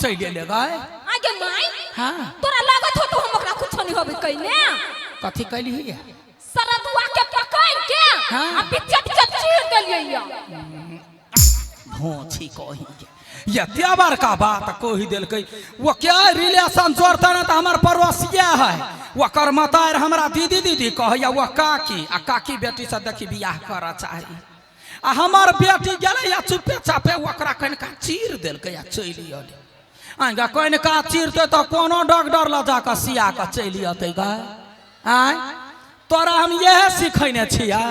चल ले गए आगे माई हां तोरा लागत हो तो हम ओकरा कुछ नहीं होबे कइले कथी कैली है सरदुआ के पकड़ के हाँ। आ बिच्चा बिच्चा चीर देलिए भोंची कही ये त्याबर का बात कोही दिल कई वो क्या रिलेशन जोड़ता ना तो हमार पड़ोसिया है वो कर मतार हमरा दीदी दीदी कहया वो काकी आ काकी बेटी से देखी बियाह कर चाही आ हमार बेटी गेले या चुपे चापे ओकरा कनका चीर देल के या चली आले आंगा कनका चीरते तो कोनो डॉक्टर ल जाके सिया के चली आते गा आय तोरा हम यह सिखैने छिया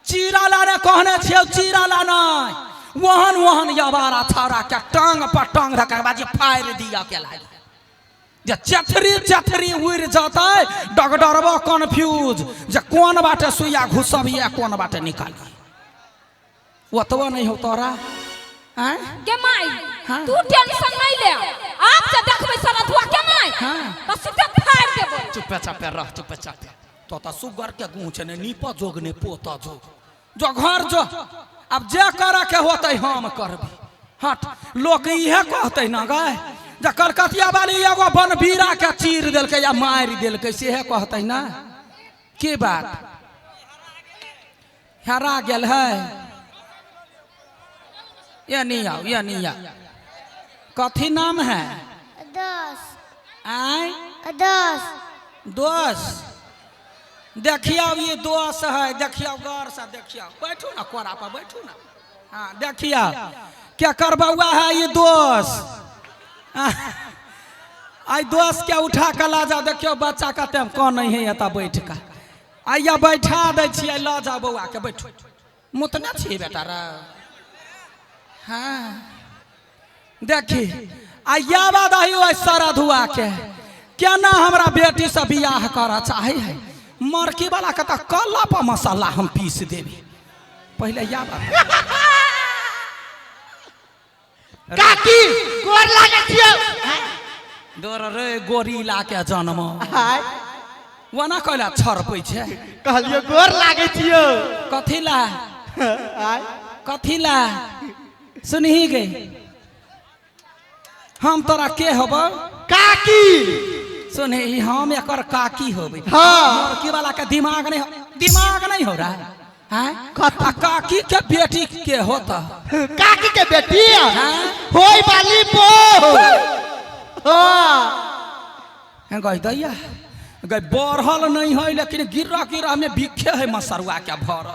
चीरा लाने कहने छियौ चीरा लाना वहन वहन यबारा छाड़ा के टांग पर टांग रखा बाजी फाड़ दिया के लागे जे चथरी चथरी उड़ जाता है डॉक्टरवा कंफ्यूज जे कौन बाटे सुइया घुसबिया कौन बाटे निकाली ओतवा नहीं हो तोरा हैं के माई हाँ। तू टेंशन नहीं ले आप से देखबे सरदुआ के माई हाँ। तो सीधे फाड़ देबो चुपे चापे रह चुपे चापे तो सुगर के गूंच ने नीपा जोग ने पोता जोग जो घर जो अब जे करे के होते हम करबी हट लोग इहे कहते ना गाय जे कलकतिया वाली एगो बनबीरा के चीर देलके या मार देलके सेहे कहते ना की बात हेरा गेल है ये नहीं आओ कथी नाम है 10 आय 10 दोस्त देखियो ये दोस्त है देखियो गौर से देखियो बैठो ना कोरा पर बैठो ना हाँ देखियो क्या करबुआ है ये दोस्त आई दोस्त के उठा के ला जा देखियो बच्चा का टाइम कौन नहीं है एता बैठ का आइया बैठा दे छियै ला जा बउआ के बैठो मुतने छियै बेटा रे हाँ देखी आइया बाद आइयो सारा धुआ के केना हमरा बेटी से बियाह करा चाहे है मरकी वाला के कल्ला पर मसाला हम पीस देवी पहले या बात काकी गोर लागे छियो डर रे गोरीला के जन्म वना कहला छरपै छै कहलियो गोर लागे छियो कथी ला कथी ला सुनही गे हम तोरा के होबो काकी सुनही हम एकर काकी होबे हाँ। मरकी वाला के दिमाग नहीं हो रहा है हैं आ काकी के बेटी के होता काकी के बेटी हाँ। होई वाली बो हां हैं गई दैया गई बढ़ल नहीं है लेकिन गिरा में बिखे है मसरुआ के भर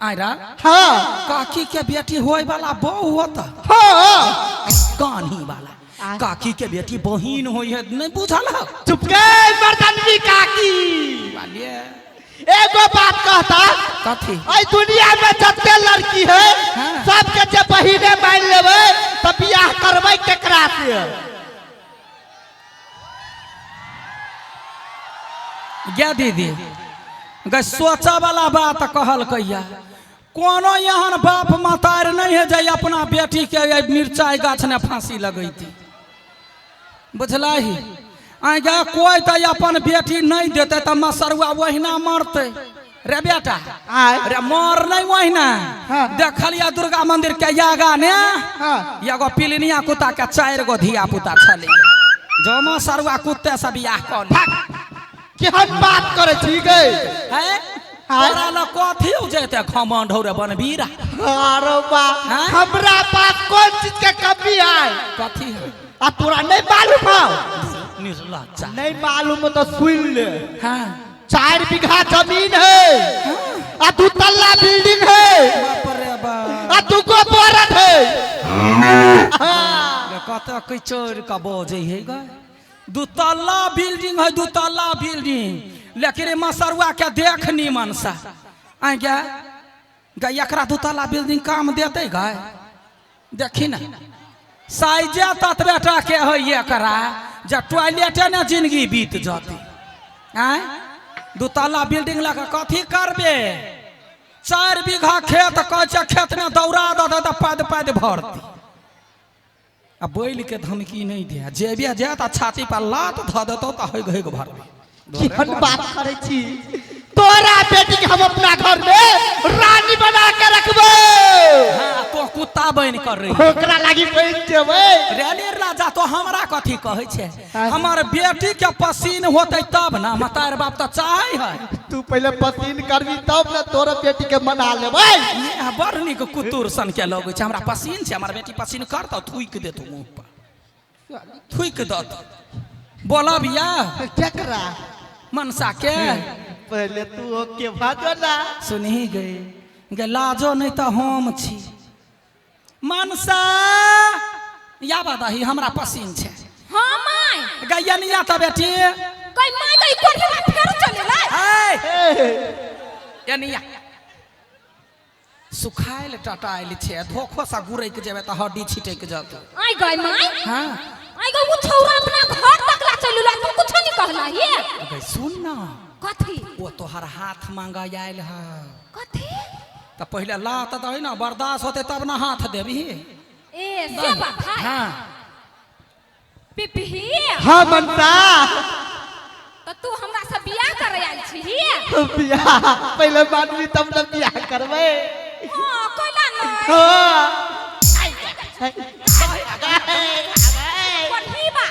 आयरा हां काकी के बेटी होए वाला बहू होता हां कान्ही वाला काकी के बेटी बहिन होई है नहीं बुझल है चुप के मर्दानवी काकी वालिए एगो बात कहता कथी आई दुनिया में जत्ते लड़की है हाँ। सबके जे बहिने मान लेबे त बियाह करबै केकरा से गे दीदी गे सोचा वाला बात कहल कैया कोनो यहाँ बाप मतार नहीं है जे अपना बेटी के मिर्चाई गाछ ने फांसी लगैती बुझलही आगे कोई तो अपन बेटी नहीं देते तो मसरुआ वहीना मरते रे बेटा रे मर नहीं वहीना हाँ। देखलिया दुर्गा मंदिर के यागा ने हां एगो पिलनिया कुत्ता के 4 गो धिया पुता छले जो मसरुआ कुत्ते से बियाह कर ली केहन बात करे छी गए है तोरा न कथी जेते घमंड हो रे बनबीरा अरे बा हाँ? हमरा पास कौन चीज के कमी है कथी है आ तोरा नहीं मालूम है निसलज्जा नहीं मालूम तो सुन ले हां 4 बीघा जमीन है आ 2 तल्ला बिल्डिंग है बाप रे बाप आ 2 गो औरत है कत किचोर का बोझ है ग 2 तल्ला बिल्डिंग है 2 तल्ला बिल्डिंग लेकिन मसरुआ के देख नीमन सा आ गया ग एकरा 2 तल्ला बिल्डिंग काम देते ग देखी ना साइजे तत बेटा के है एकरा जे टॉयलेटे ने जिंदगी बीत जाती आय 2 तल्ला बिल्डिंग लगा कथी करबे 4 बीघा खेत कह खेत में दौड़ा दे तो पद पद भरती आ बैल के धमकी नहीं दे जेबे जे तो छाती पर लात ध देतो तो होय गए भरबे केहन बात करे छी तोरा बेटी के हम अपना घर में रानी बना के रखबे। हाँ तो कुत्ता बन कर रही ओकरा लागी बन जेबै। रेली राजा तो हमरा कथी कहै छे हमर बेटी के पसीन होते तब ना मतार बाप तो चाहे है तू पहले पसीन करबी तब ना तोर बेटी के मना लेबै। ये बड़ निक कुतुर सन के लगै छे हमरा पसीन छे हमर बेटी पसीन करता थूक दे तू मुंह पर थूक दत बोला बिया केकरा मनसा के पहले तू ओके भागो ना सुनी गे लाजो नहीं तो हम छी मनसा या बताही हमरा पसीन छे हां माय गैया निया तो बेटी कई माय कई कोठी में फेर चले ला या निया सुखाइल टटाइल छे धोखो सा गुरै के जेबे त हड्डी छिटे के जात आई गई माय हां आई गई वो छौरा अपना घर तक ला चलू ला तू कुछ नहीं कहला ये अबे सुन ना कथी वो तोहर हाथ मांगा आयल है कथी तो पहले ला तो दही ना बर्दाश्त होते तब ना हाथ देबी ए से बात है हाँ पिपी हां मनसा तो तू हमरा से बियाह करे आइल छी बियाह पहले मानवी तब ना बियाह करबै। हां कोला न हां कोठी बा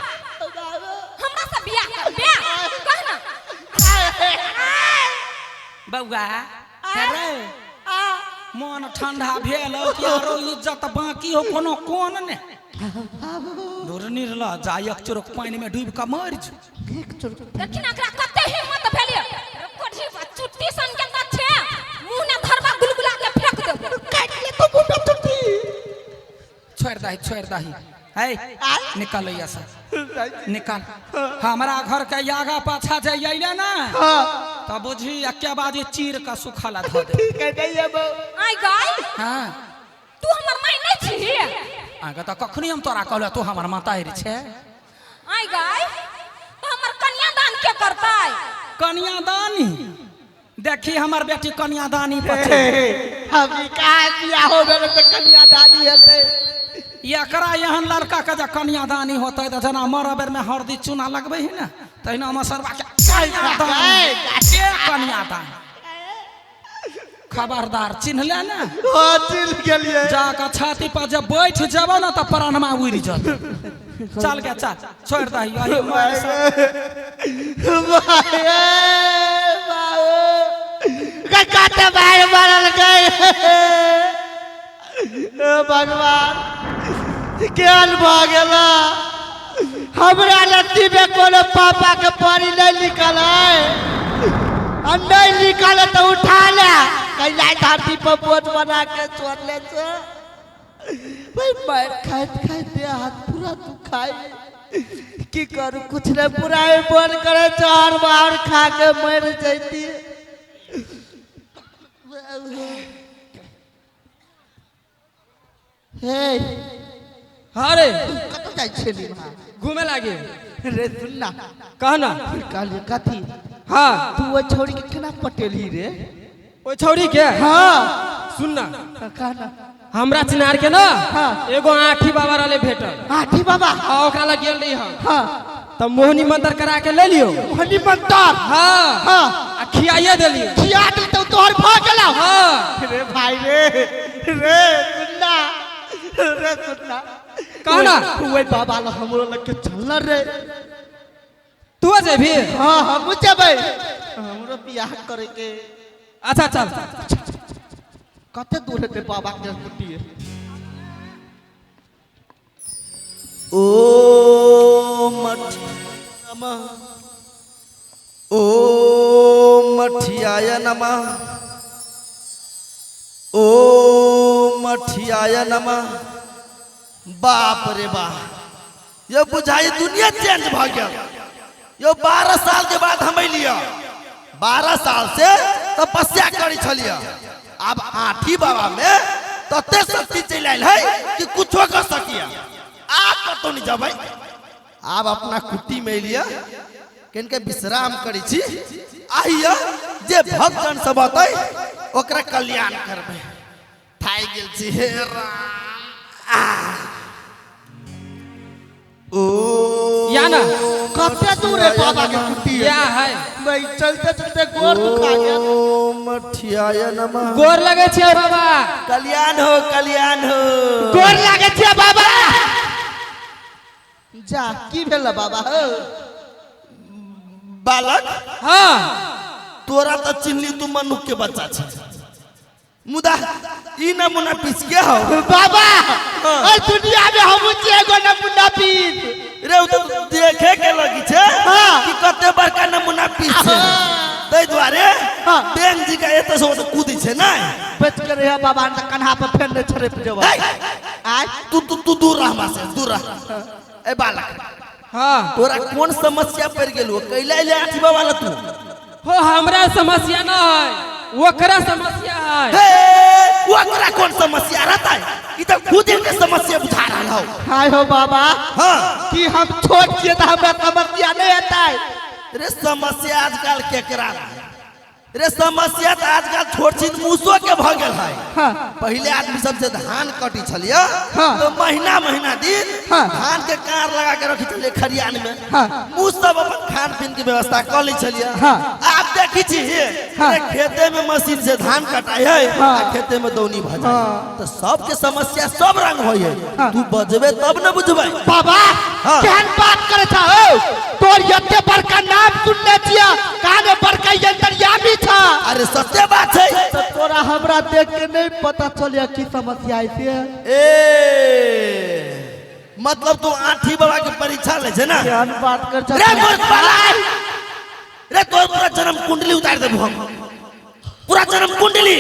हमरा से बियाह कर बियाह कहना बउआ अरे मन ठंडा भेल कि आरो इज्जत बाकी हो कोनो कोन ने दूर निरला जायक चुरक पानी में डूब के मर जो देखिन एकरा कते हिम्मत भेलिए कोठी बा चुट्टी सन के अंदर छे मुंह ने धरबा गुलगुला के फेंक देबो काट ले तो मुंडा चुट्टी छोड़ दही है निकल लिया सर निकल हमारा घर के आगा पाछा जाइए ना तो बुझी एक्के बाजी चीर का सुखाला धो दे आई गई हाँ तू हमर माय नहीं छी आगे तो कखनी हम तोरा कहले तू हमर मातारी छे आई गई तो हमर कन्यादान के करतै कन्यादानी देखी हमर बेटी कन्यादानी पर हम का बियाह हो गेल त कन्यादानी हेतै एकरा यहाँ लड़का के जब कन्यादानी होते तो जना मर बेर में हरदी चूना लगबे है ना तहिना मसरवा के कन्यादान खबरदार चिन्हले ना हां चिन्ह गेलिए जाके छाती पर जब बैठ जब ना तो प्राणमा उड़ जत चल के चल छोड़ दही आई मार का काटे बाहर मारल गए भगवान ज्ञान भागेला हमरा लत्ती में कोनो पापा के पानी नहीं निकल है नहीं निकल तो उठा ले कैला धरती पर बोझ बना के छोड़ ले छे भाई मार खाइत दे हाथ पूरा दुखाई की करू कुछ नहीं पूरा बोल करे चार बार खा के मर जैती हे अरे कत जाय छेली वहां घूमे लागे रे सुन ना कहना काल कथी हाँ तू वो छोरी के केना पटेली रे ओ छौरी के हां सुन ना कहना हमरा चिनार के ना हाँ। एगो आठी बाबा वाले भेटल आठी बाबा आ ओकरा लग गेल रही हम हां त मोहनी मंत्र करा के ले लियो हनी मंतर हाँ हां आ खियाइए देलियो खिया दे तो तोहर भाग गेला हाँ रे भाई रे सुनना रे सुनना कहना ओए बाबा ला हमरो लग के चलना रे तू जेबी हां हम जेबै हमरो बियाह करे के अच्छा चल कते दूर है बाबा के कुटी ओ नमः ओ मठियाय नमः ओ मठियाय नमः बाप रे बाप ये बुझाई दुनिया चेंज भ गया यो 12 साल के बाद हम लिया 12 साल से तपस्या करी छलिया अब आठी बाबा में तते शक्ति चल आयल है कि कुछो कर सकिया आप कतो नहीं जा भाई आप अपना कुटी में लिया किनके विश्राम करी छी आइया जे भक्तजन सब अतै ओकरा कल्याण करबे थाई गेल छी हे राम ओ या ना कत्ते दूर है बाबा के कुटी क्या है मैं चलते चलते गोर दुखा गया ओम मठियाय नमः। गोर लगे छे बाबा। कल्याण हो कल्याण हो। गोर लागे छे बाबा। जा की भेल बाबा हो बालक हाँ तोरा तो चिन्हली तू मनुख के बच्चा छे मुदा ई नमूना पीस के हो बाबा और दुनिया में हम एगो नमूना पीस रे उ तो देखे के लगी छे हाँ। कि कते बड़का नमूना पीस छे तै द्वारे हाँ। बेंग जी का एते से कूदी छे ना बच कर रहे बाबा न कन्हा पर फेंड छरे पे जब आज तू दूर रह हमरा से दूर रह। ए बालक हाँ तोरा कौन समस्या पड़ गेलु कैला ले आठीबा वाला तू हो हमरा समस्या ना है ओकरा समस्या है। हे ओकरा कौन समस्या रहता है ई तो खुद के समस्या बुझा रहा हो। हाय हो बाबा हां कि हम छोट छिए त हमरा समस्या नहीं आता है रे समस्या आजकल केकरा है रे समस्या तो आजकल छोट चीज मूसो के भ गेल है। हाँ। पहले आदमी सब से धान कटी छलिए हाँ। तो महीना महीना दिन हाँ। धान के कार लगा के रखी छलिए खरियान में हाँ। मूस सब अपन खान पीन की व्यवस्था कर ली छलिए। हाँ। आप देखी छी हाँ। खेते में मशीन से धान कटाई है हाँ। आ खेते में दौनी भ जाए हाँ। तो सबके समस्या सब रंग होई है। हाँ। तू बजबे तब न बुझबै बाबा हाँ। केहन बात करे छ हो तोर एते बड़का नाम सुनने छिया काने बड़का अंतर्यामी छ अरे सत्य बात है। तो तोरा हमरा देख के नहीं पता चलिया की समस्या है से ए मतलब तू आठी बाबा के परीक्षा ले छे ना केहन बात कर छ रे मूर्ख बाला रे तोर पूरा जन्म कुंडली उतार देबो हम पूरा जन्म कुंडली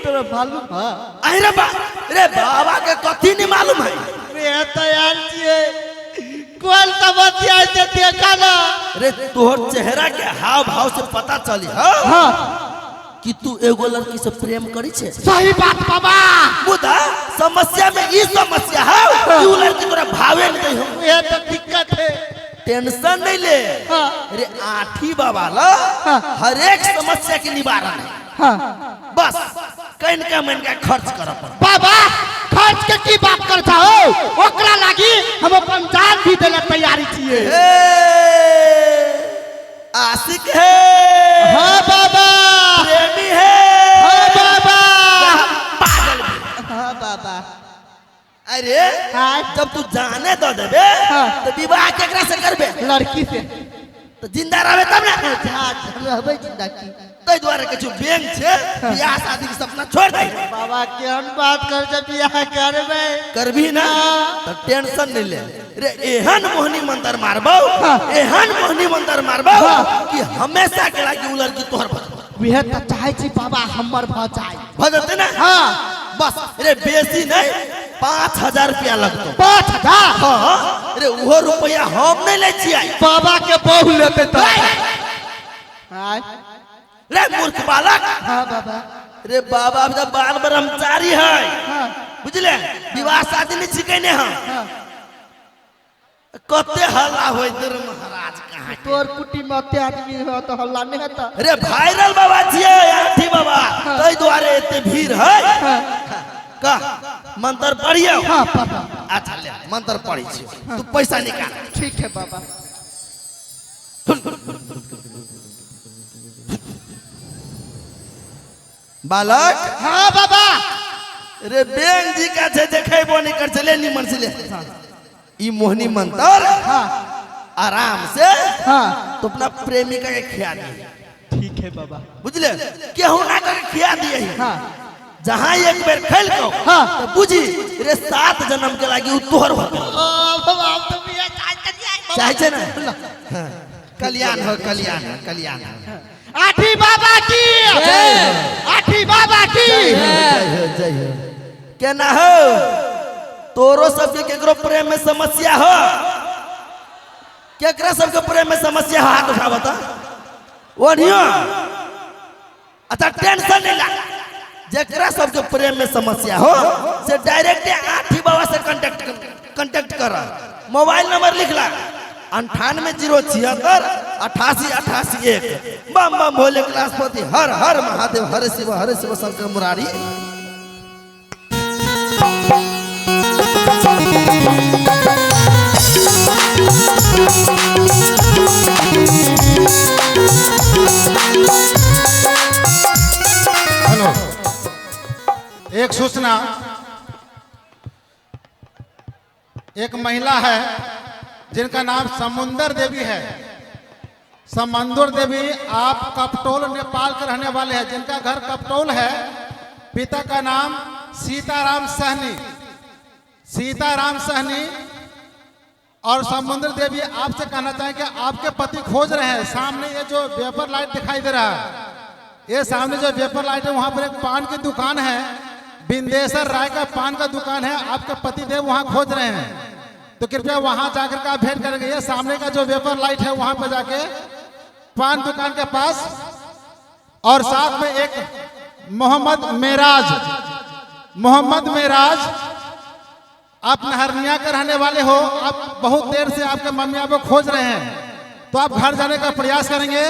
तोरा मालूम हां आई रे बा रे बाबा के कथी नहीं मालूम है रे तैयार छिए कौन समस्या है से देखा ना रे तोहर चेहरा के हाव भाव से पता चली हां कि तू एगो लड़की से प्रेम करी छे। सही बात बाबा मुदा समस्या में ई समस्या है कि उ लड़की तोरा भावे नहीं हो। ये तो दिक्कत है टेंशन नहीं ले हाँ। रे आठी बाबा ला हाँ। हर एक समस्या के निवारण है। हां बस कहीं का मन का खर्च कर बाबा खर्च के की बात कर छ हो ओकरा लागी हम अपन जान भी देले तैयारी छिए आशिक है हां बाबा प्रेमी है हां बाबा पागल भी। हां बाबा अरे हाँ। जब तू जाने दो देबे हाँ। तो विवाह केकरा से करबे लड़की से तो जिंदा रहबे तब ना रहबै जिंदा की तै द्वारे किछु बैंक छे बियाह शादी के सपना छोड़ दे बाबा केहन बात कर छ बियाह करबै करबी ना तो टेंशन नहीं ले रे एहन मोहनी मंत्र मारबो हाँ। एहन मोहनी मंत्र मारबो हाँ। कि हमेशा के लागी उ लड़की तोहर भजबो वह तो चाहे छी बाबा हमर भ जाए भजते ना हां बस रे बेसी नहीं 5000 रुपया लगतो 5000 हाँ रे वो रुपया हम नहीं ले छियै बाबा के बहु लेते तो हां रे मूर्ख बालक हां बाबा रे बाबा जब बाल ब्रह्मचारी है हां बुझले विवाह शादी नहीं छिकने हम हां कते हल्ला होय तेर महाराज कहाँ तोर कुटी में अते आदमी हो तो हल्ला नहीं होता रे वायरल बाबा छियै आठी बाबा तै द्वारे एते भीड़ है का मंत्र पढ़ियो हां पढ़ा अच्छा ले मंत्र पढ़ी छी तू पैसा निकाल ठीक है बाबा बालक हां बाबा रे बेंग जी का छे देखेबो नहीं कर चले निमन से ले ई मोहनी मंत्र हां आराम से हां तो अपना प्रेमिका के खिया दिए ठीक है बाबा बुझले केहू ना कर खिया दिए हां जहां एक बेर खेल को हाँ। तो बुझी रे 7 जन्म के लागी उ तोहर हो गेल। ओ बाबा हम तो बियाह चाहे छे ना हाँ। कल्याण हो कल्याण हो। आठी बाबा की आठी बाबा की जय हो केना हो तोरो सबके केकरो प्रेम में समस्या हो केकरा सबके प्रेम में समस्या हो हाथ उठा बता ओनियो अच्छा टेंशन नहीं ला जेकरा सबके प्रेम में समस्या हो से डायरेक्ट आठी बाबा से कांटेक्ट कर मोबाइल नंबर लिख ला 98 076 88 1 बम बम भोले क्लासपति हर हर महादेव हर शिव शंकर मुरारी। Thank you. एक सूचना, एक महिला है जिनका नाम समुंदर देवी है। समुंदर देवी आप कपटोल नेपाल के रहने वाले हैं, जिनका घर कपटोल है। पिता का नाम सीताराम सहनी, सीताराम सहनी। और समुंदर देवी आपसे कहना चाहें कि आपके पति खोज रहे हैं। सामने ये जो वेपर लाइट दिखाई दे रहा है, ये सामने जो वेपर लाइट है, वहां पर एक पान की दुकान है, बिंदेश्वर राय का पान का दुकान है। आपके पति देव वहां खोज रहे हैं, तो कृपया वहां जाकर के आप भेंट करेंगे। ये सामने का जो वेपर लाइट है, वहां पर जाके पान दुकान के पास। और साथ में एक मोहम्मद मेराज, आप नहरनिया के रहने वाले हो। आप बहुत देर से आपके मम्मी आपको खोज रहे हैं, तो आप घर जाने का प्रयास करेंगे।